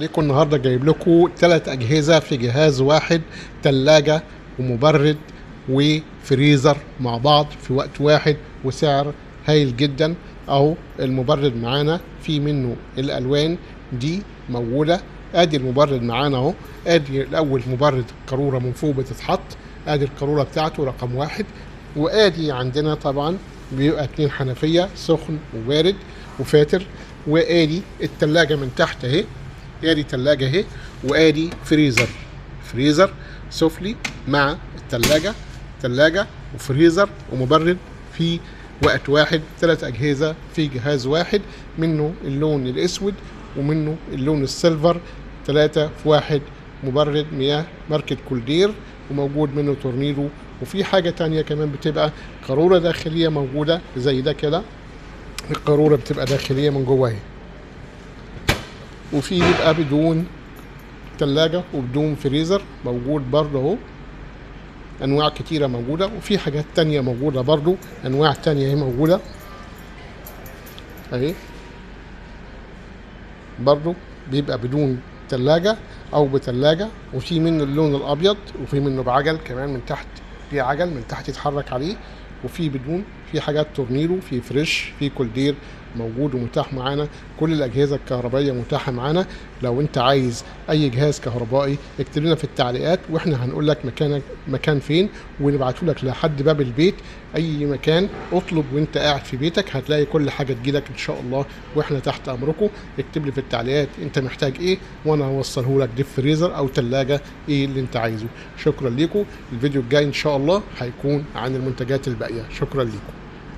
ليكم النهارده جايب لكم 3 أجهزة في جهاز واحد، تلاجة ومبرد وفريزر مع بعض في وقت واحد، وسعر هايل جدا. اهو المبرد معانا، في منه الالوان دي موجوده. ادي المبرد معانا اهو. ادي الاول مبرد قاروره من فوق بتتحط، ادي القاروره بتاعته رقم واحد. وادي عندنا طبعا بيبقى 2 حنفيه، سخن وبارد وفاتر. وادي التلاجة من تحت اهي، ادي تلاجة اهي. وادي فريزر سفلي مع التلاجة، تلاجة وفريزر ومبرد في وقت واحد. 3 أجهزة في جهاز واحد، منه اللون الأسود ومنه اللون السيلفر. 3 في 1. مبرد مياه ماركة كولدير، وموجود منه تورنيدو. وفي حاجة تانية كمان بتبقى قارورة داخلية موجودة زي ده كده. القارورة بتبقى داخلية من جوه اهي. وفي بيبقى بدون تلاجة وبدون فريزر موجود برضه اهو. انواع كتيرة موجودة، وفي حاجات تانية موجودة برضه، انواع تانية اهي موجودة اهي. برضه بيبقى بدون تلاجة او بتلاجة. وفي منه اللون الابيض، وفي منه بعجل كمان من تحت، في عجل من تحت يتحرك عليه. وفي بدون، في حاجات تورنيدو، في فريش، في كولدير موجود ومتاح معانا. كل الاجهزه الكهربائيه متاحه معانا. لو انت عايز اي جهاز كهربائي اكتب لنا في التعليقات، واحنا هنقول لك مكان فين، ونبعته لك لحد باب البيت. اي مكان اطلب وانت قاعد في بيتك هتلاقي كل حاجه تجيلك ان شاء الله، واحنا تحت امركم. اكتب لي في التعليقات انت محتاج ايه، وانا هوصله لك ديب فريزر او ثلاجه، ايه اللي انت عايزه. شكرا لكم. الفيديو الجاي ان شاء الله هيكون عن المنتجات الباقيه. شكرا لكم.